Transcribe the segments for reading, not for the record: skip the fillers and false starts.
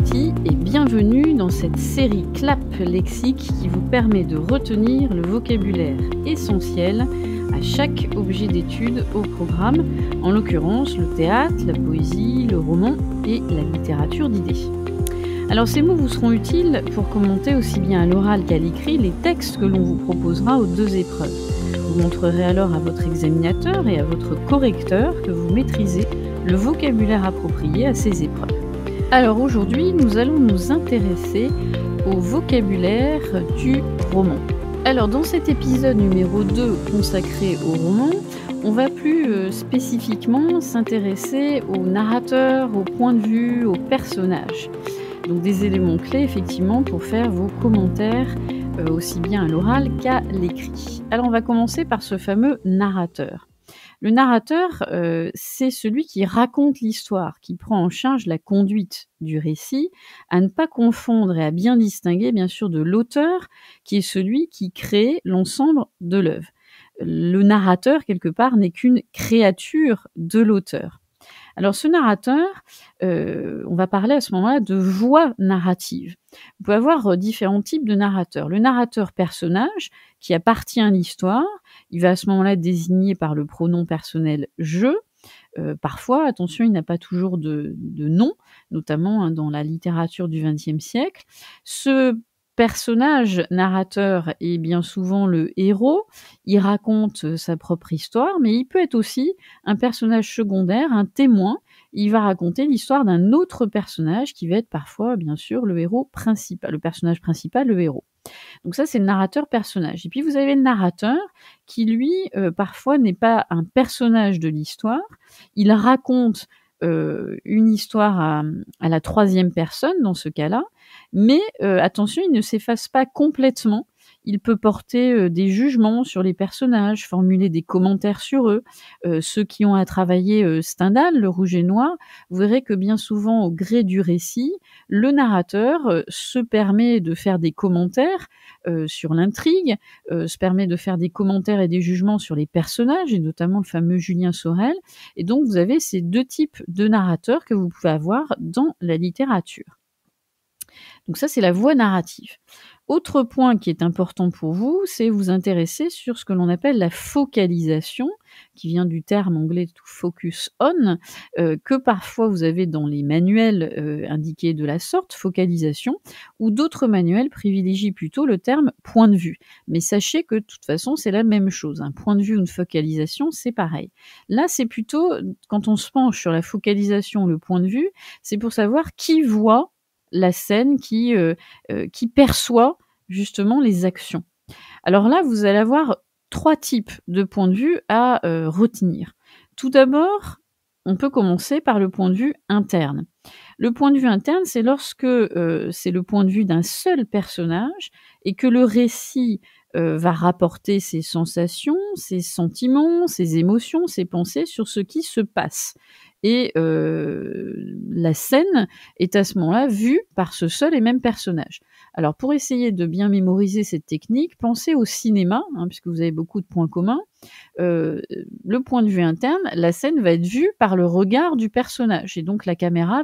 appétit et bienvenue dans cette série Clap lexique qui vous permet de retenir le vocabulaire essentiel à chaque objet d'étude au programme, en l'occurrence le théâtre, la poésie, le roman et la littérature d'idées. Alors ces mots vous seront utiles pour commenter aussi bien à l'oral qu'à l'écrit les textes que l'on vous proposera aux deux épreuves. Vous montrerez alors à votre examinateur et à votre correcteur que vous maîtrisez le vocabulaire approprié à ces épreuves. Alors aujourd'hui, nous allons nous intéresser au vocabulaire du roman. Alors dans cet épisode numéro 2 consacré au roman, on va plus spécifiquement s'intéresser au narrateur, au point de vue, aux personnages. Donc des éléments clés effectivement pour faire vos commentaires aussi bien à l'oral qu'à l'écrit. Alors on va commencer par ce fameux narrateur. Le narrateur, c'est celui qui raconte l'histoire, qui prend en charge la conduite du récit, à ne pas confondre et à bien distinguer bien sûr de l'auteur, qui est celui qui crée l'ensemble de l'œuvre. Le narrateur, quelque part, n'est qu'une créature de l'auteur. Alors ce narrateur, on va parler à ce moment-là de voix narrative. Vous pouvez avoir différents types de narrateurs. Le narrateur personnage, qui appartient à l'histoire, il va à ce moment-là être désigné par le pronom personnel « je ». Parfois, attention, il n'a pas toujours de nom, notamment dans la littérature du XXe siècle. Ce personnage narrateur est bien souvent le héros, il raconte sa propre histoire, mais il peut être aussi un personnage secondaire, un témoin. Il va raconter l'histoire d'un autre personnage qui va être parfois, bien sûr, le héros principal, le personnage principal, le héros. Donc ça, c'est le narrateur personnage. Et puis vous avez le narrateur qui, lui, parfois n'est pas un personnage de l'histoire. Il raconte une histoire à la troisième personne dans ce cas-là, mais attention, il ne s'efface pas complètement. Il peut porter des jugements sur les personnages, formuler des commentaires sur eux. Ceux qui ont à travailler Stendhal, le Rouge et Noir, vous verrez que bien souvent, au gré du récit, le narrateur se permet de faire des commentaires sur l'intrigue, se permet de faire des commentaires et des jugements sur les personnages, et notamment le fameux Julien Sorel. Et donc, vous avez ces deux types de narrateurs que vous pouvez avoir dans la littérature. Donc ça, c'est la voix narrative. Autre point qui est important pour vous, c'est vous intéresser sur ce que l'on appelle la focalisation, qui vient du terme anglais to focus on, que parfois vous avez dans les manuels indiqués de la sorte, focalisation, ou d'autres manuels privilégient plutôt le terme point de vue. Mais sachez que de toute façon, c'est la même chose. Un point de vue ou une focalisation, c'est pareil. Là, c'est plutôt, quand on se penche sur la focalisation, le point de vue, c'est pour savoir qui voit la scène, qui perçoit justement les actions. Alors là, vous allez avoir 3 types de points de vue à retenir. Tout d'abord, on peut commencer par le point de vue interne. Le point de vue interne, c'est lorsque c'est le point de vue d'un seul personnage et que le récit va rapporter ses sensations, ses sentiments, ses émotions, ses pensées sur ce qui se passe. Et la scène est à ce moment-là vue par ce seul et même personnage. Alors pour essayer de bien mémoriser cette technique, pensez au cinéma, puisque vous avez beaucoup de points communs. Le point de vue interne, la scène va être vue par le regard du personnage et donc la caméra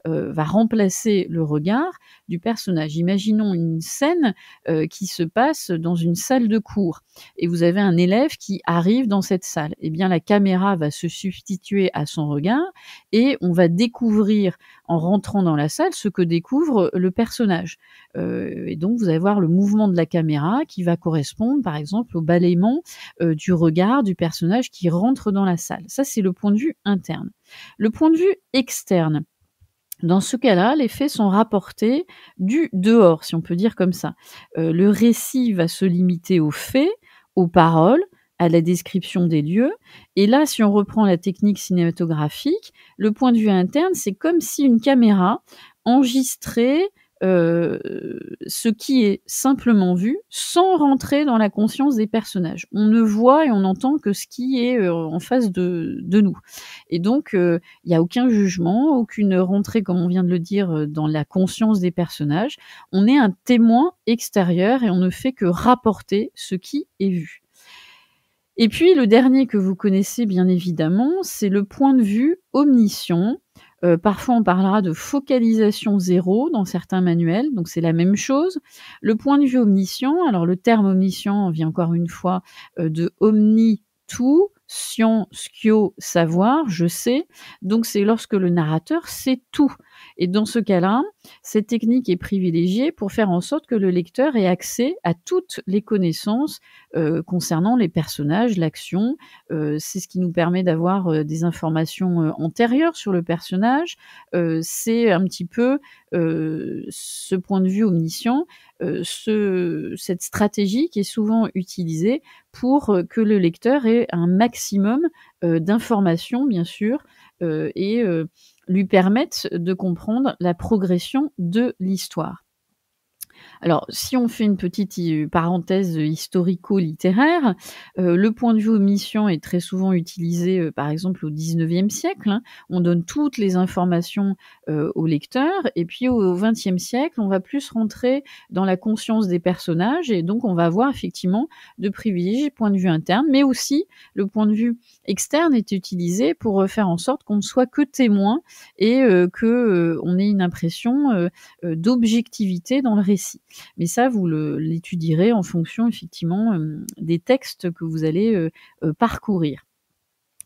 va remplacer le regard du personnage. Imaginons une scène qui se passe dans une salle de cours et vous avez un élève qui arrive dans cette salle. Eh bien la caméra va se substituer à son regard et on va découvrir en rentrant dans la salle ce que découvre le personnage. Et donc vous allez voir le mouvement de la caméra qui va correspondre par exemple au balayement du regard du personnage qui rentre dans la salle. Ça, c'est le point de vue interne. Le point de vue externe. Dans ce cas-là, les faits sont rapportés du dehors, si on peut dire comme ça. Le récit va se limiter aux faits, aux paroles, à la description des lieux. Et là, si on reprend la technique cinématographique, le point de vue interne, c'est comme si une caméra enregistrait ce qui est simplement vu, sans rentrer dans la conscience des personnages. On ne voit et on n'entend que ce qui est en face de nous. Et donc, il n'y a aucun jugement, aucune rentrée, comme on vient de le dire, dans la conscience des personnages. On est un témoin extérieur et on ne fait que rapporter ce qui est vu. Et puis, le dernier que vous connaissez bien évidemment, c'est le point de vue omniscient, Parfois on parlera de focalisation zéro dans certains manuels, donc c'est la même chose. Le point de vue omniscient, alors le terme omniscient vient encore une fois, de omni tout, scient, scio, savoir, je sais. Donc c'est lorsque le narrateur sait tout et dans ce cas-là, cette technique est privilégiée pour faire en sorte que le lecteur ait accès à toutes les connaissances, concernant les personnages, l'action. C'est ce qui nous permet d'avoir, des informations, antérieures sur le personnage. C'est un petit peu, ce point de vue omniscient, cette stratégie qui est souvent utilisée pour, que le lecteur ait un maximum, d'informations bien sûr, et lui permette de comprendre la progression de l'histoire. Alors, si on fait une petite parenthèse historico-littéraire, le point de vue omniscient est très souvent utilisé, par exemple au XIXe siècle, hein. On donne toutes les informations, au lecteur et puis au XXe siècle, on va plus rentrer dans la conscience des personnages et donc on va avoir effectivement de privilégier le point de vue interne, mais aussi le point de vue externe est utilisé pour, faire en sorte qu'on ne soit que témoin et on ait une impression, d'objectivité dans le récit. Mais ça, vous l'étudierez en fonction effectivement, des textes que vous allez, parcourir.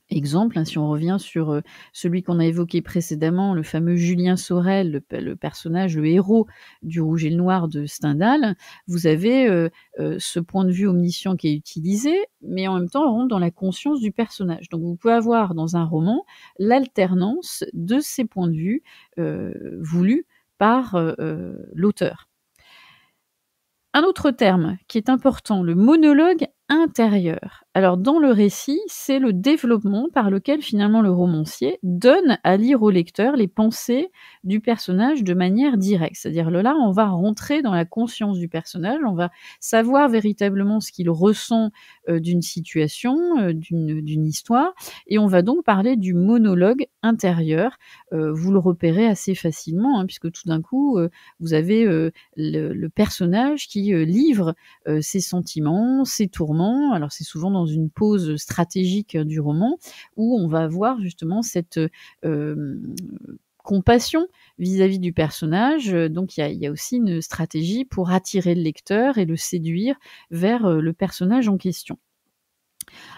Exemple, hein, si on revient sur, celui qu'on a évoqué précédemment, le fameux Julien Sorel, le personnage, le héros du Rouge et le Noir de Stendhal, vous avez, ce point de vue omniscient qui est utilisé, mais en même temps, on rentre dans la conscience du personnage. Donc vous pouvez avoir dans un roman l'alternance de ces points de vue, voulus par, l'auteur. Un autre terme qui est important, le monologue intérieur. Alors dans le récit, c'est le développement par lequel finalement le romancier donne à lire au lecteur les pensées du personnage de manière directe. C'est-à-dire là, on va rentrer dans la conscience du personnage, on va savoir véritablement ce qu'il ressent d'une situation, d'une histoire, et on va donc parler du monologue intérieur. Vous le repérez assez facilement, hein, puisque tout d'un coup, vous avez le personnage qui livre ses sentiments, ses tourments. Alors c'est souvent dans une pause stratégique du roman où on va avoir justement cette compassion vis-à-vis du personnage. Donc il y a aussi une stratégie pour attirer le lecteur et le séduire vers le personnage en question.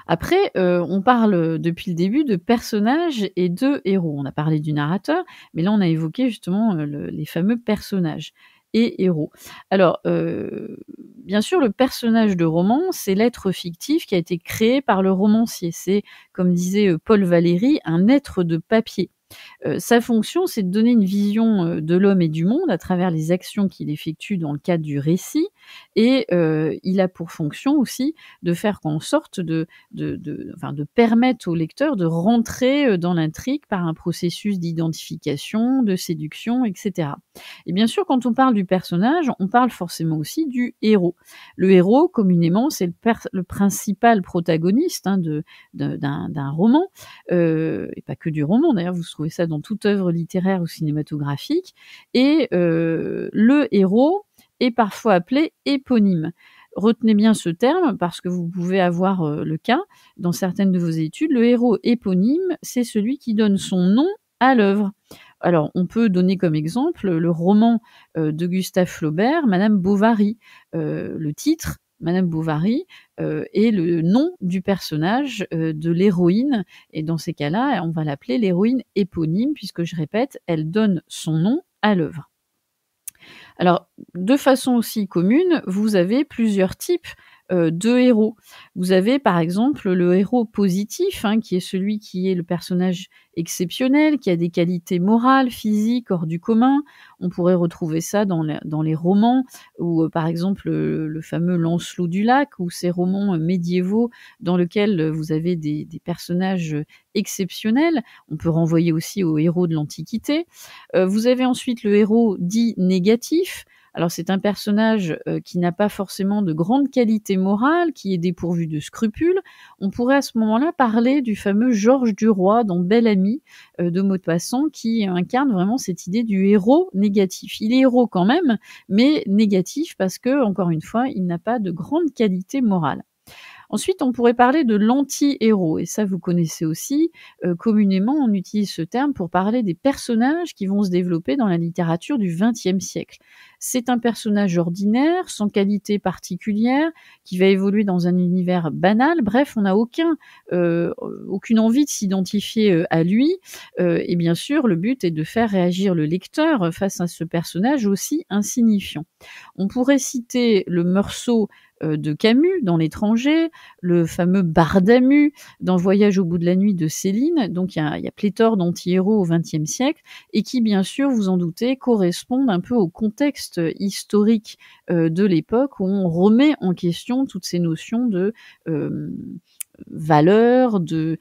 Après, on parle depuis le début de personnages et de héros. On a parlé du narrateur, mais là on a évoqué justement les fameux personnages et héros. Alors, bien sûr, le personnage de roman, c'est l'être fictif qui a été créé par le romancier. C'est, comme disait Paul Valéry, un être de papier. Sa fonction, c'est de donner une vision, de l'homme et du monde à travers les actions qu'il effectue dans le cadre du récit et il a pour fonction aussi de faire en sorte de permettre au lecteur de rentrer, dans l'intrigue par un processus d'identification, de séduction et cetera. Et bien sûr, quand on parle du personnage, on parle forcément aussi du héros. Le héros, communément, c'est le principal protagoniste, hein, d'un roman, et pas que du roman d'ailleurs, vous trouvez ça dans toute œuvre littéraire ou cinématographique et le héros est parfois appelé éponyme. Retenez bien ce terme parce que vous pouvez avoir, le cas dans certaines de vos études. Le héros éponyme, c'est celui qui donne son nom à l'œuvre. Alors, on peut donner comme exemple le roman, de Gustave Flaubert, Madame Bovary. Le titre Madame Bovary est le nom du personnage, de l'héroïne et dans ces cas-là, on va l'appeler l'héroïne éponyme puisque je répète, elle donne son nom à l'œuvre. Alors, de façon aussi commune, vous avez plusieurs types, de héros. Vous avez par exemple le héros positif, hein, qui est celui qui est le personnage exceptionnel, qui a des qualités morales, physiques, hors du commun. On pourrait retrouver ça dans les romans ou par exemple, le fameux Lancelot du Lac ou ces romans, médiévaux dans lesquels, vous avez des personnages, exceptionnels. On peut renvoyer aussi aux héros de l'Antiquité. Vous avez ensuite le héros dit négatif. Alors c'est un personnage, qui n'a pas forcément de grandes qualités morales, qui est dépourvu de scrupules. On pourrait à ce moment-là parler du fameux Georges Duroy dans Bel Ami, de Maupassant qui incarne vraiment cette idée du héros négatif. Il est héros quand même, mais négatif parce que encore une fois, il n'a pas de grandes qualités morales. Ensuite, on pourrait parler de l'anti-héros et ça vous connaissez aussi. Communément, on utilise ce terme pour parler des personnages qui vont se développer dans la littérature du XXe siècle. C'est un personnage ordinaire, sans qualité particulière, qui va évoluer dans un univers banal. Bref, on n'a aucune envie de s'identifier, à lui, et bien sûr, le but est de faire réagir le lecteur face à ce personnage aussi insignifiant. On pourrait citer le Meursault de Camus dans L'Étranger, le fameux Bardamu dans Voyage au bout de la nuit de Céline. Donc il y a pléthore d'anti-héros au XXe siècle et qui, bien sûr, vous en doutez, correspondent un peu au contexte historique de l'époque où on remet en question toutes ces notions de valeur, de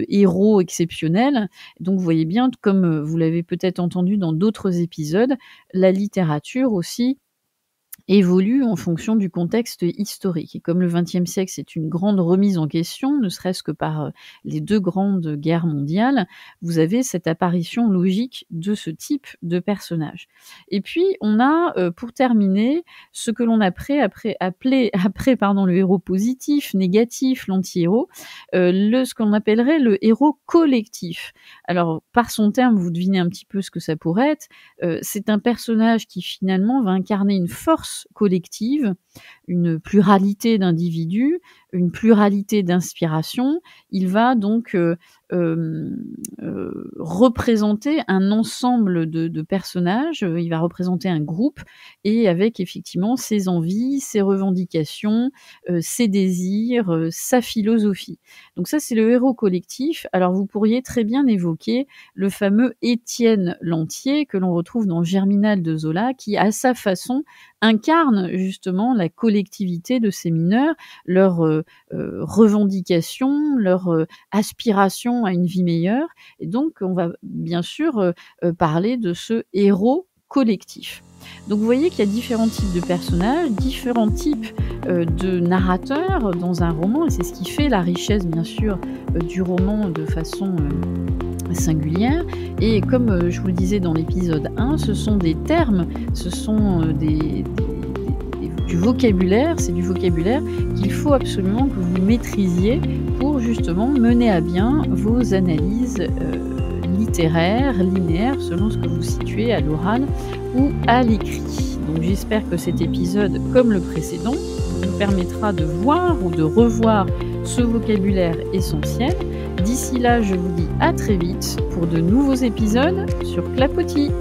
héros exceptionnels. Donc vous voyez bien, comme vous l'avez peut-être entendu dans d'autres épisodes, la littérature aussi évolue en fonction du contexte historique. Et comme le XXe siècle, c'est une grande remise en question, ne serait-ce que par les 2 grandes guerres mondiales, vous avez cette apparition logique de ce type de personnage. Et puis, on a, pour terminer, ce que l'on a appelé le héros positif, négatif, l'anti-héros, ce qu'on appellerait le héros collectif. Alors, par son terme, vous devinez un petit peu ce que ça pourrait être. C'est un personnage qui finalement va incarner une force collective, une pluralité d'individus, une pluralité d'inspirations. Il va donc représenter un ensemble de personnages, il va représenter un groupe et avec effectivement ses envies, ses revendications, ses désirs, sa philosophie. Donc ça, c'est le héros collectif. Alors vous pourriez très bien évoquer le fameux Étienne Lantier que l'on retrouve dans Germinal de Zola qui, à sa façon, incarne justement la collectivité de ces mineurs, leurs revendications, leurs aspirations à une vie meilleure. Et donc, on va bien sûr parler de ce héros collectif. Donc vous voyez qu'il y a différents types de personnages, différents types de narrateurs dans un roman, et c'est ce qui fait la richesse bien sûr du roman de façon singulière. Et comme je vous le disais dans l'épisode 1, ce sont des termes, ce sont du vocabulaire, c'est du vocabulaire qu'il faut absolument que vous maîtrisiez pour justement mener à bien vos analyses littéraires, linéaires, selon ce que vous situez à l'oral ou à l'écrit. Donc j'espère que cet épisode, comme le précédent, vous permettra de voir ou de revoir ce vocabulaire essentiel. D'ici là, je vous dis à très vite pour de nouveaux épisodes sur Clapotis.